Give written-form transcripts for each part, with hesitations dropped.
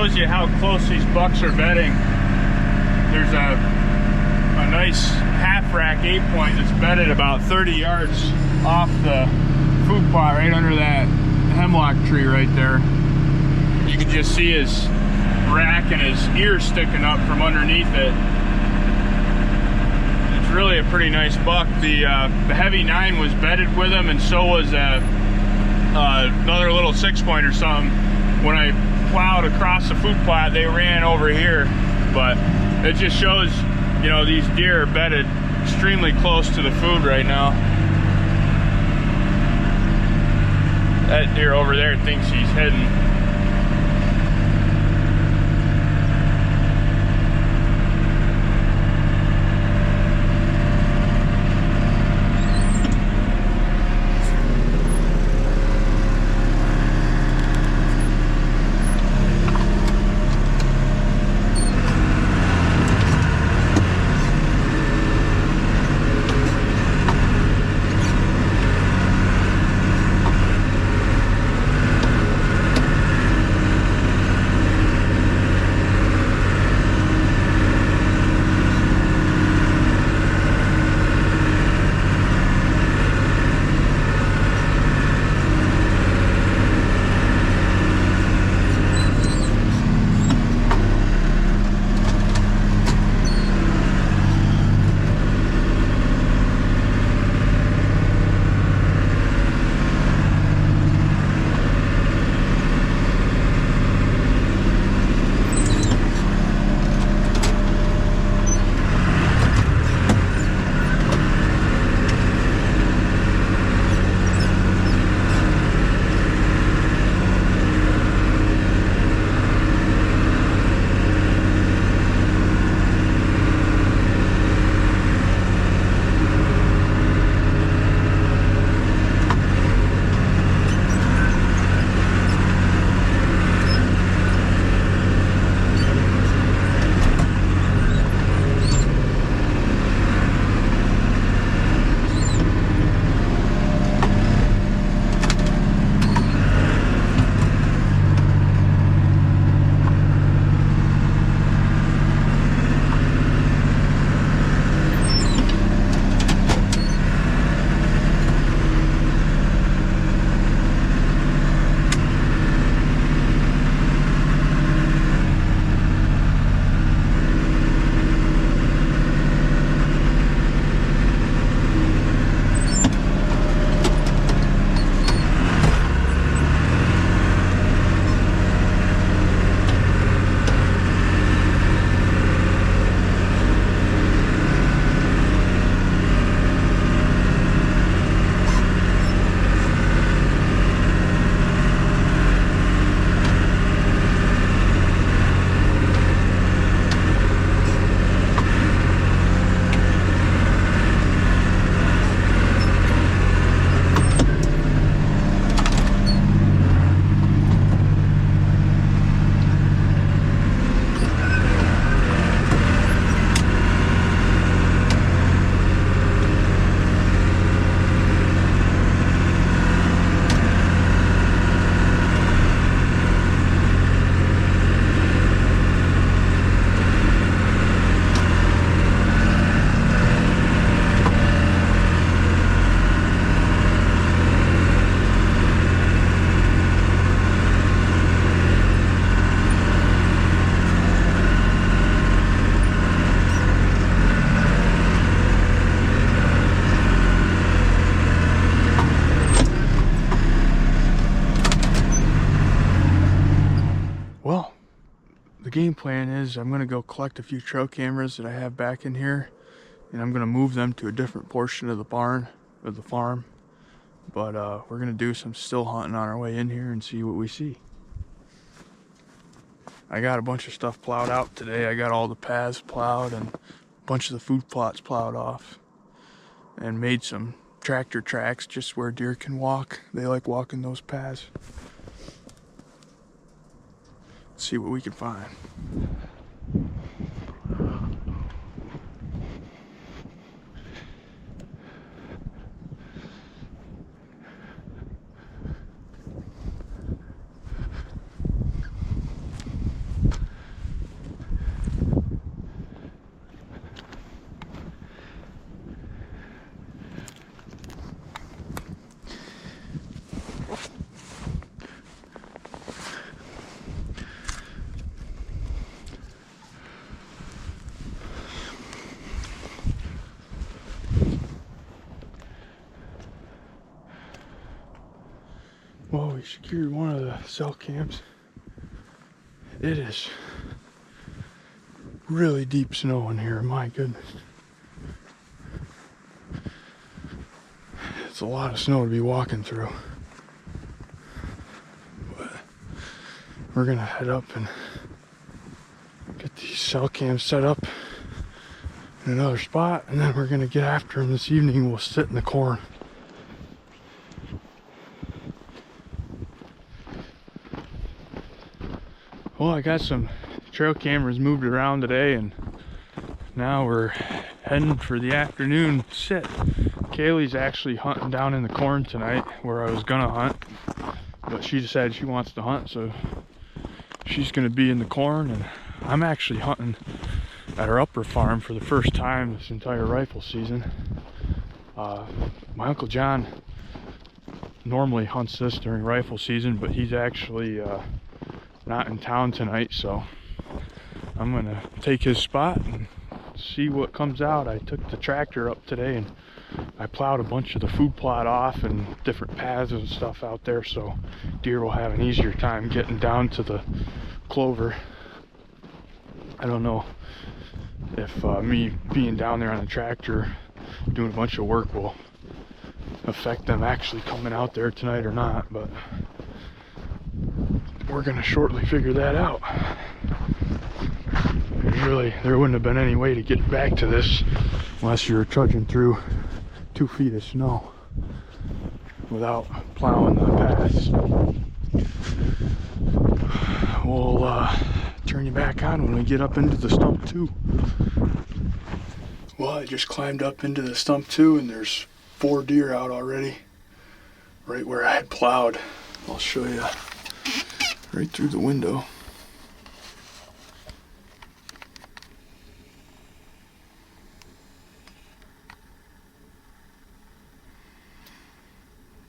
shows you how close these bucks are bedding. There's a nice half rack 8-point that's bedded about 30 yards off the food plot, right under that hemlock tree right there. You can just see his rack and his ears sticking up from underneath it. It's really a pretty nice buck. The heavy 9 was bedded with him, and so was another little 6-point or something. When I plowed across the food plot, they ran over here, but it just shows, you know, these deer are bedded extremely close to the food right now. That deer over there thinks he's hidden. The game plan is I'm going to go collect a few trail cameras that I have back in here, and I'm going to move them to a different portion of the barn, of the farm. But we're going to do some still hunting on our way in here and see what we see. I got a bunch of stuff plowed out today. I got all the paths plowed and a bunch of the food plots plowed off, and made some tractor tracks just where deer can walk. They like walking those paths. Let's see what we can find. Well, we secured one of the cell cams. It is really deep snow in here, my goodness. It's a lot of snow to be walking through. But we're gonna head up and get these cell cams set up in another spot, and then we're gonna get after them this evening. We'll sit in the corn. Well, I got some trail cameras moved around today, and now we're heading for the afternoon sit. Kaylee's actually hunting down in the corn tonight where I was gonna hunt, but she decided she wants to hunt, so she's gonna be in the corn, and I'm actually hunting at our upper farm for the first time this entire rifle season. My Uncle John normally hunts this during rifle season, but he's actually not in town tonight, so I'm gonna take his spot and see what comes out. I took the tractor up today and I plowed a bunch of the food plot off and different paths and stuff out there, so deer will have an easier time getting down to the clover. I don't know if me being down there on the tractor doing a bunch of work will affect them actually coming out there tonight or not, but we're gonna shortly figure that out. There wouldn't have been any way to get back to this unless you were trudging through 2 feet of snow without plowing the paths. We'll turn you back on when we get up into the stump 2. Well, I just climbed up into the stump 2 and there's 4 deer out already, right where I had plowed. I'll show you right through the window.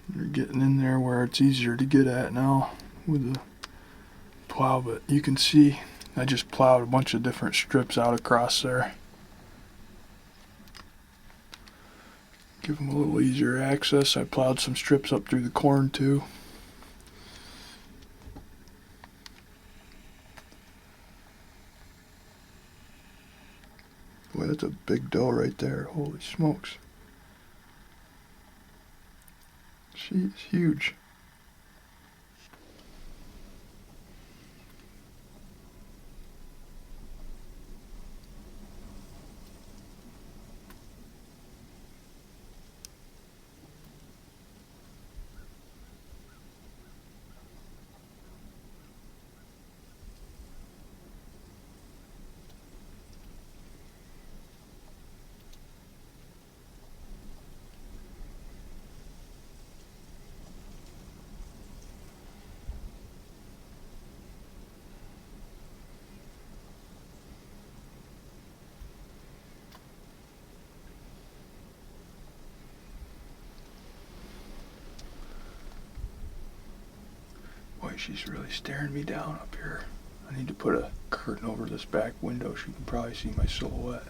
They're getting in there where it's easier to get at now with the plow, but you can see I just plowed a bunch of different strips out across there. Give them a little easier access. I plowed some strips up through the corn too. Boy, that's a big doe right there. Holy smokes. She's huge. Boy, she's really staring me down up here. I need to put a curtain over this back window. She can probably see my silhouette.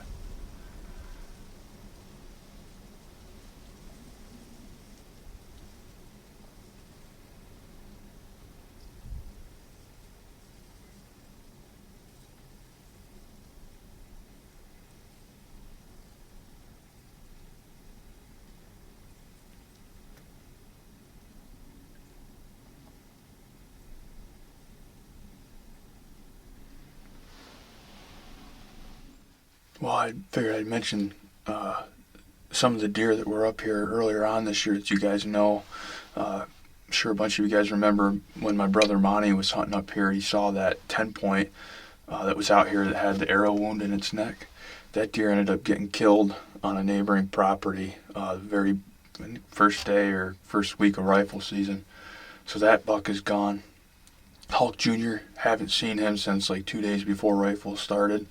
Well, I figured I'd mention some of the deer that were up here earlier on this year that you guys know. I'm sure a bunch of you guys remember when my brother Monty was hunting up here, he saw that 10-point that was out here that had the arrow wound in its neck. That deer ended up getting killed on a neighboring property the very first day or first week of rifle season. So that buck is gone. Hulk Jr., haven't seen him since like 2 days before rifle started.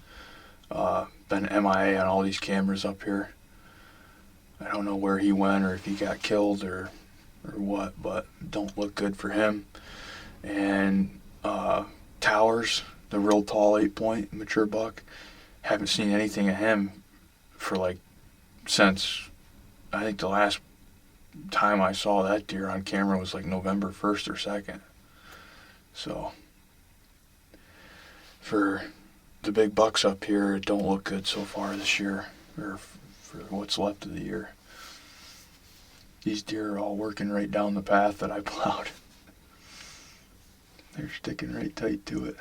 Been MIA on all these cameras up here. I don't know where he went or if he got killed or what, but don't look good for him. And Towers, the real tall 8-point mature buck, haven't seen anything of him for like since I think the last time I saw that deer on camera was like November 1st or 2nd. So for the big bucks up here, it don't look good so far this year, or for what's left of the year. These deer are all working right down the path that I plowed. They're sticking right tight to it.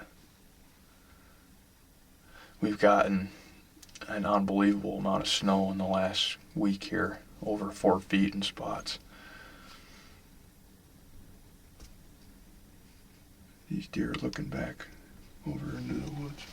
We've gotten an unbelievable amount of snow in the last week here, over 4 feet in spots. These deer are looking back over into the woods.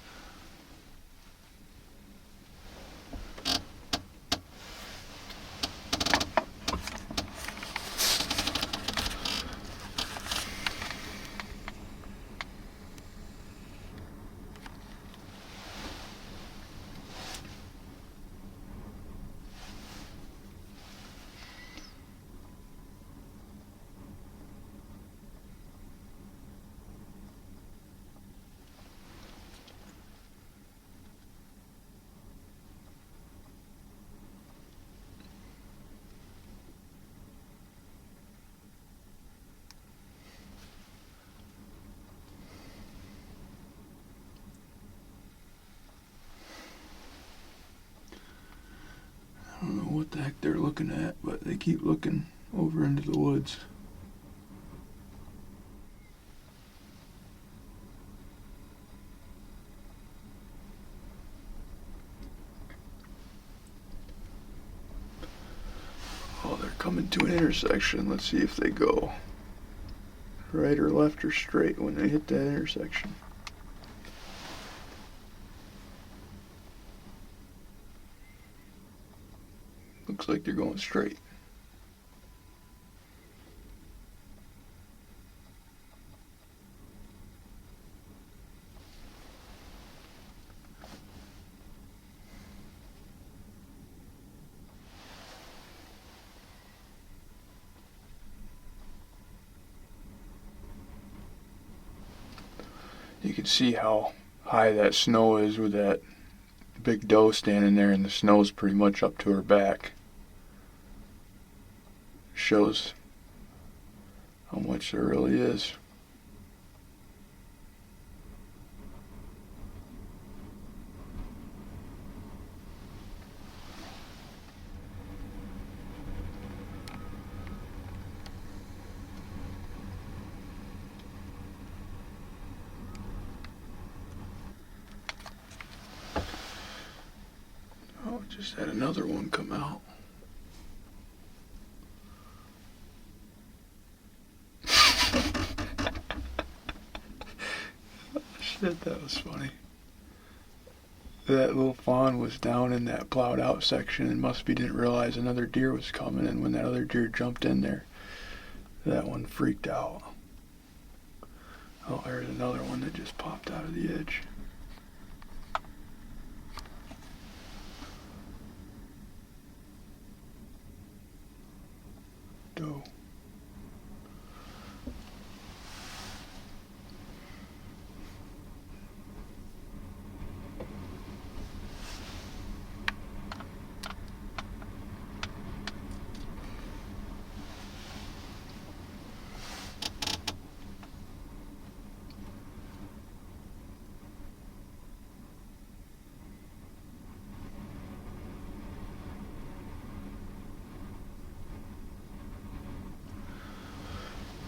I don't know what the heck they're looking at, but they keep looking over into the woods. Oh, they're coming to an intersection. Let's see if they go right or left or straight when they hit that intersection. Looks like they're going straight. You can see how high that snow is with that big doe standing there, and the snow's pretty much up to her back. Shows how much there really is. Oh, just had another one come out. Shit, that was funny. That little fawn was down in that plowed out section and must be didn't realize another deer was coming, and when that other deer jumped in there, that one freaked out. Oh, there's another one that just popped out of the edge. Doe.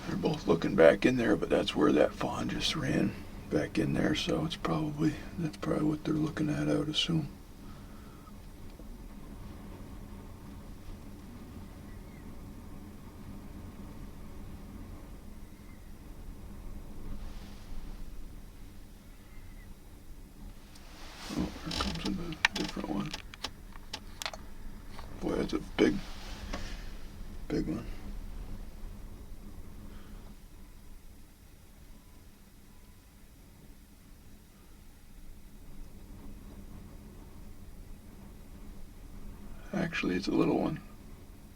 They're both looking back in there, but that's where that fawn just ran back in there, so that's probably what they're looking at, I would assume. Oh, here comes a different one. Boy, that's a big one. Actually, it's a little one.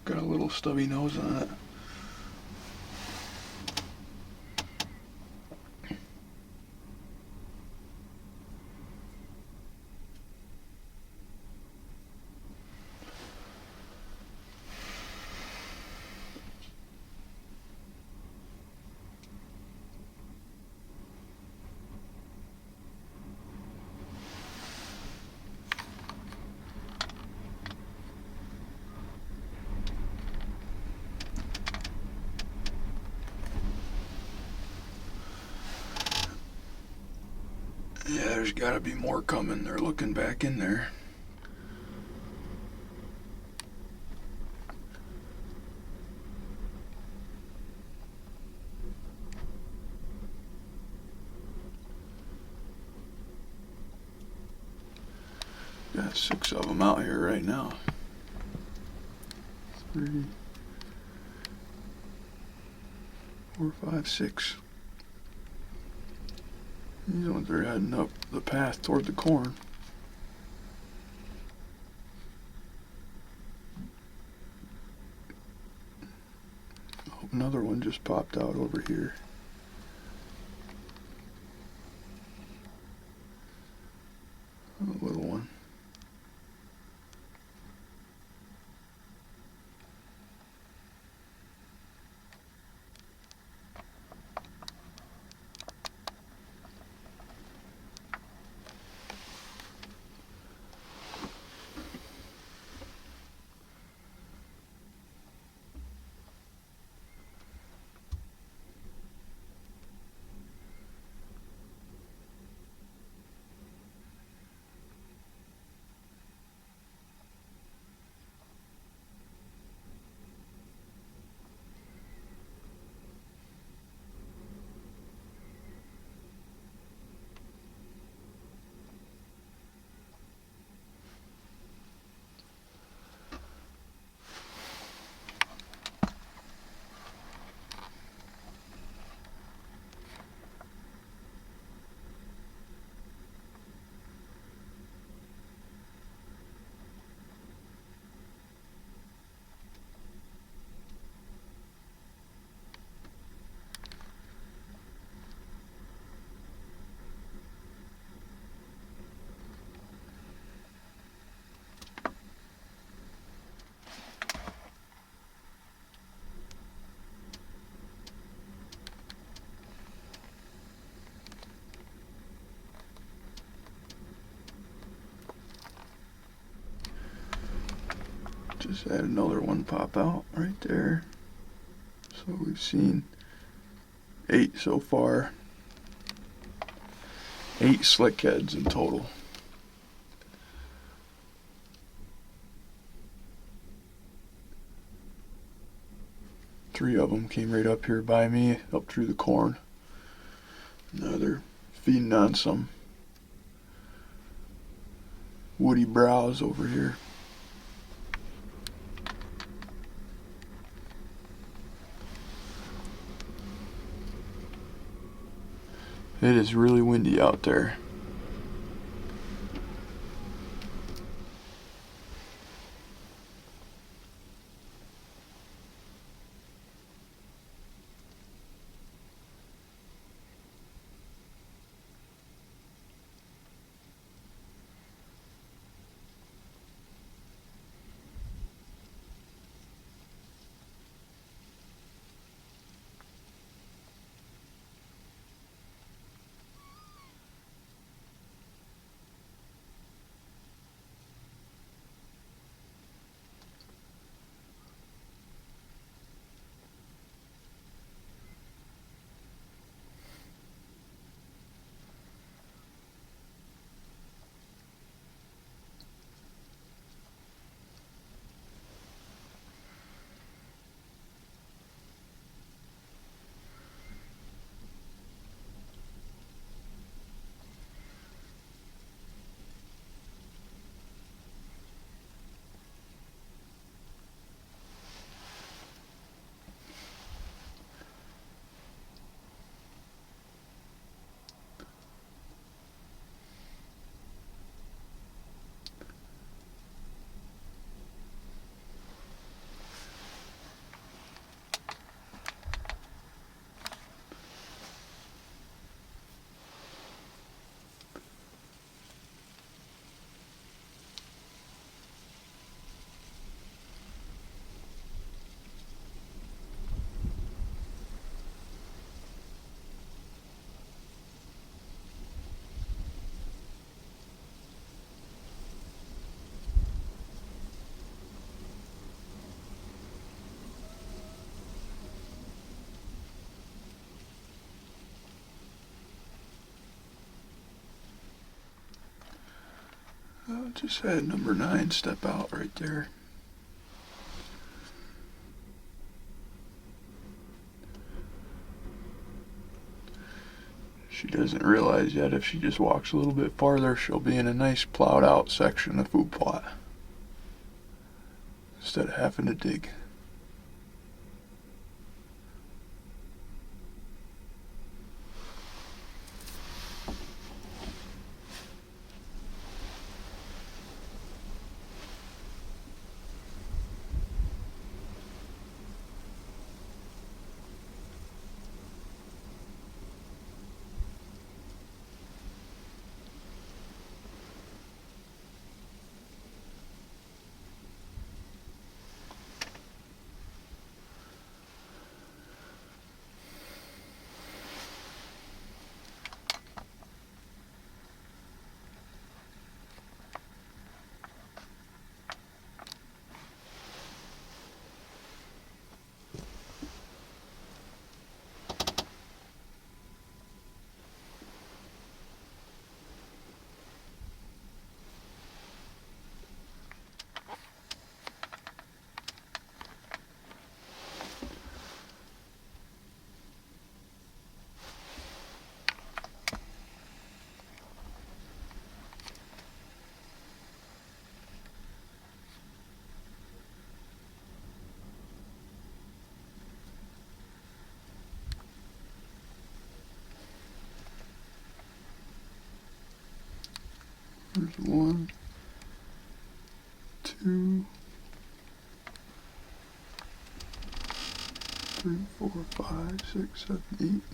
Got a little stubby nose on it. there's gotta be more coming. They're looking back in there. Got 6 of them out here right now. 3, 4, 5, 6. These ones are heading up the path toward the corn. Oh, another one just popped out over here. A little one. Just had another one pop out right there. So we've seen 8 so far. 8 slick heads in total. Three of them came right up here by me, up through the corn. Now they're feeding on some woody browse over here. It is really windy out there. Just had number 9 step out right there. She doesn't realize yet if she just walks a little bit farther, she'll be in a nice plowed out section of food plot instead of having to dig. There's 1, 2, 3, 4, 5, 6, 7,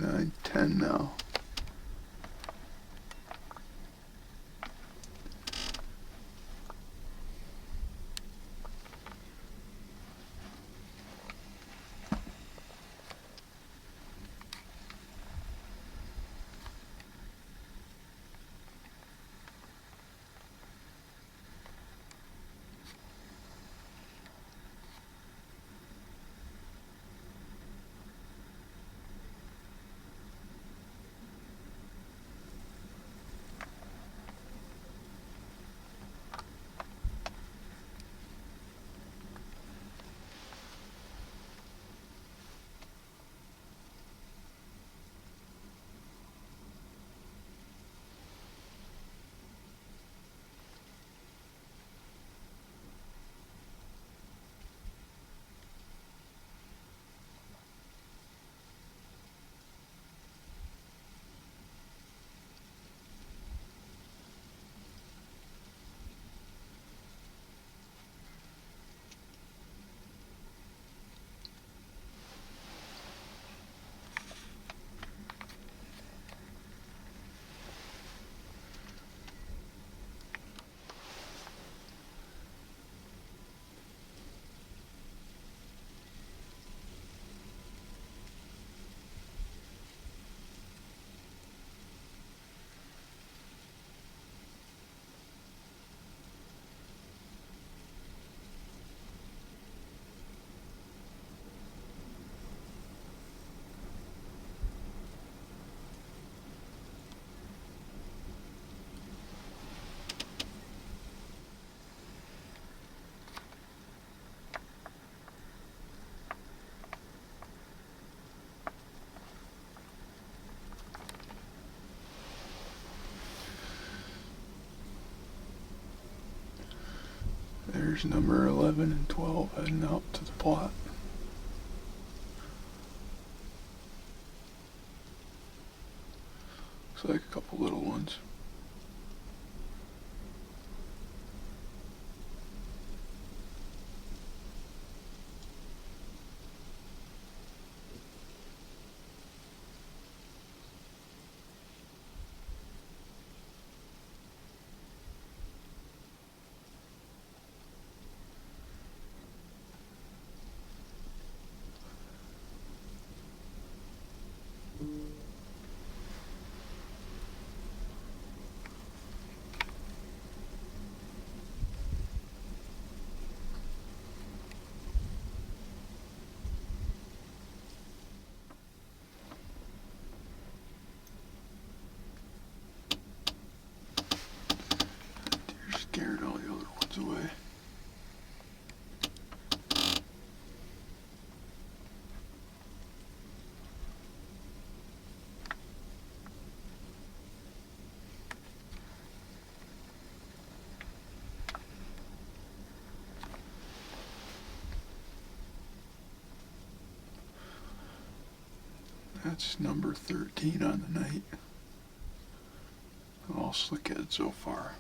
8, 9, 10 now. There's number 11 and 12 heading out to the plot. Looks like a couple little ones. That's number 13 on the night. All slickhead so far.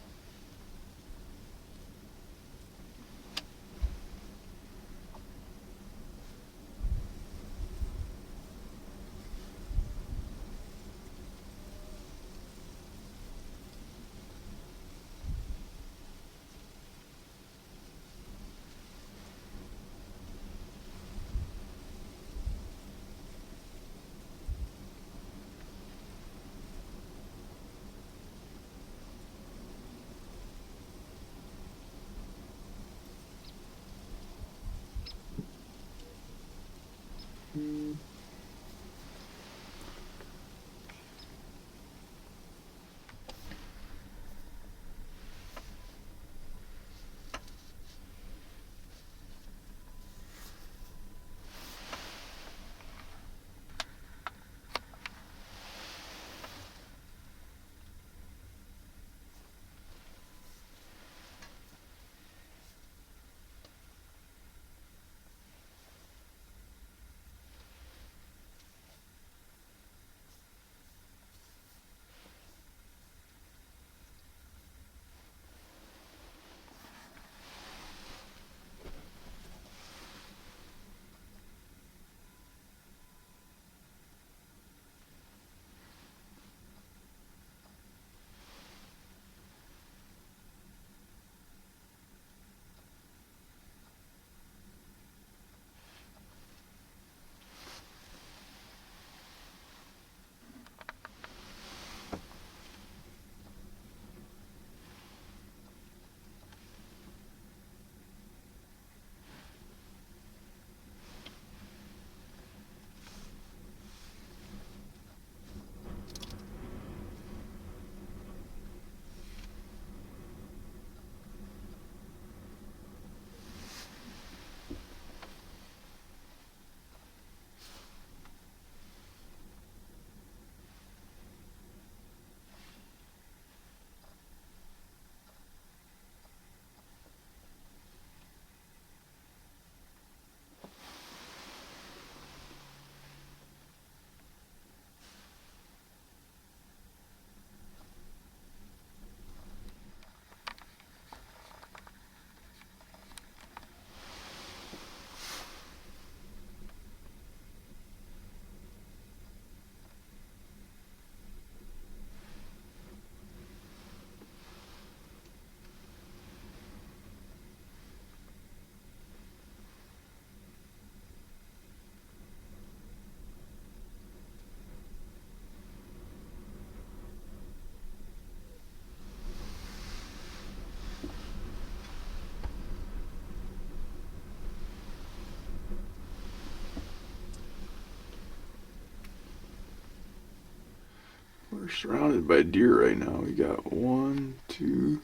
We're surrounded by deer right now. We got 1, 2,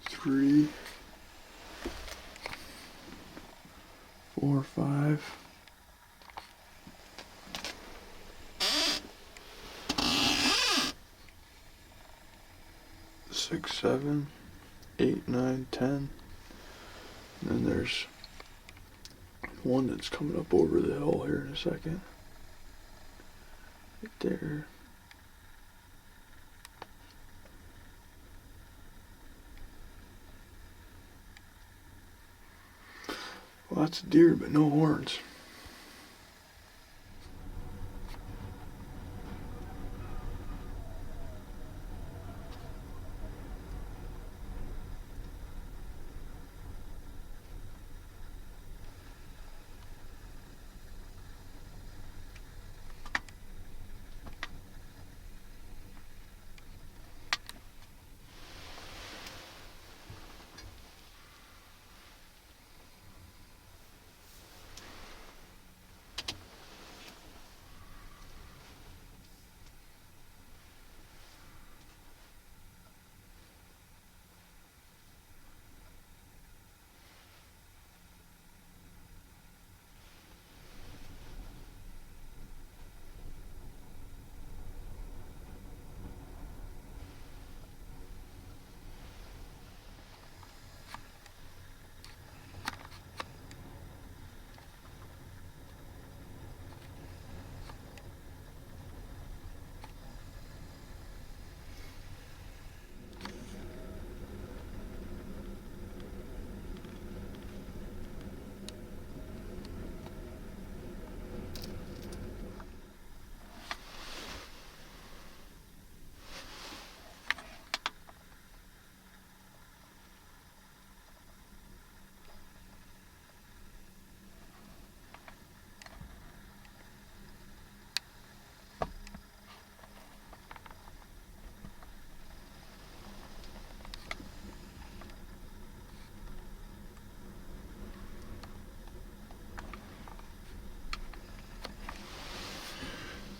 3, 4, 5. 6, 7, 8, 9, 10. And then there's one that's coming up over the hill here in a second. Right there. Lots of deer, but no horns.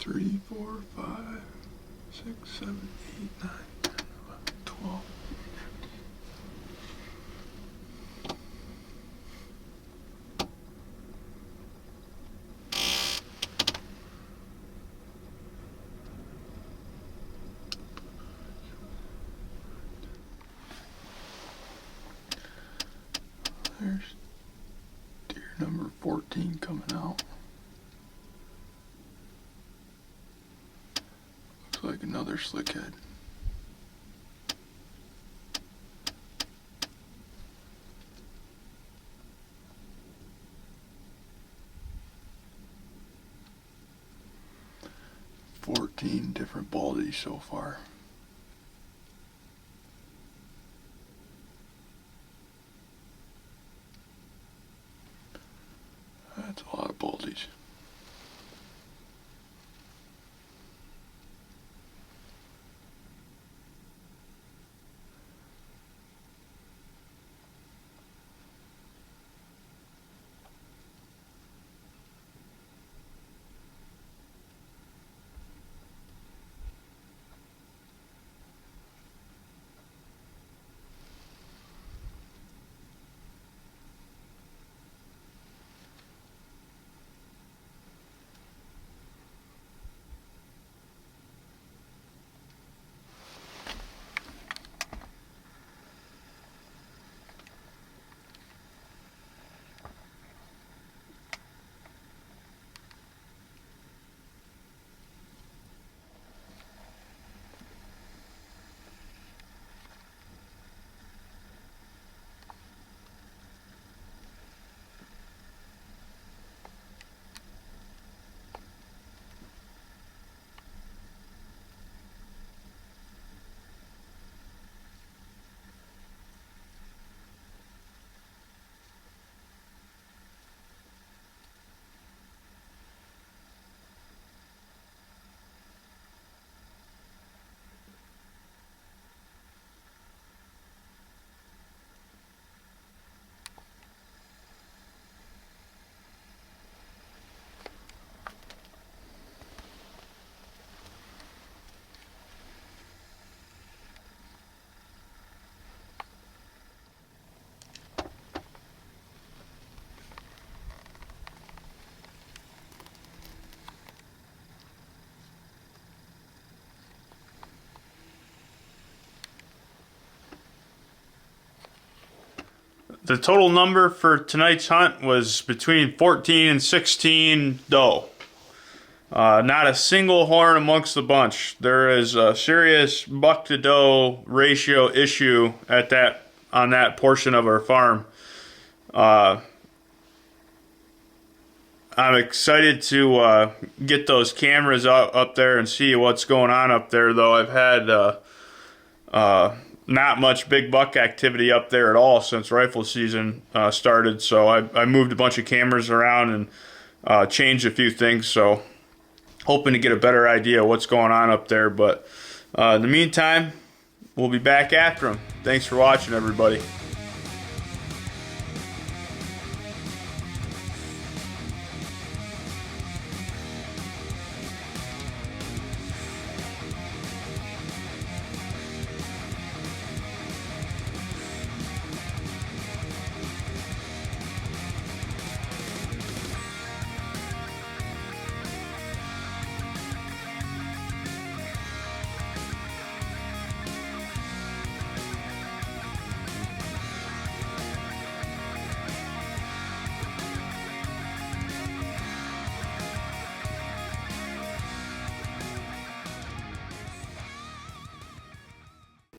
3, 4, 5, 6, 7, 8, 9, 10, 11, 12. There's deer number 14 coming out. Looks like another slickhead. Different baldies so far. That's a lot of baldies. The total number for tonight's hunt was between 14 and 16 doe. Not a single horn amongst the bunch. There is a serious buck to doe ratio issue on that portion of our farm. I'm excited to get those cameras up there and see what's going on up there, though. I've had not much big buck activity up there at all since rifle season started, so I moved a bunch of cameras around and changed a few things, so hoping to get a better idea of what's going on up there. But in the meantime, we'll be back after them. Thanks for watching, everybody.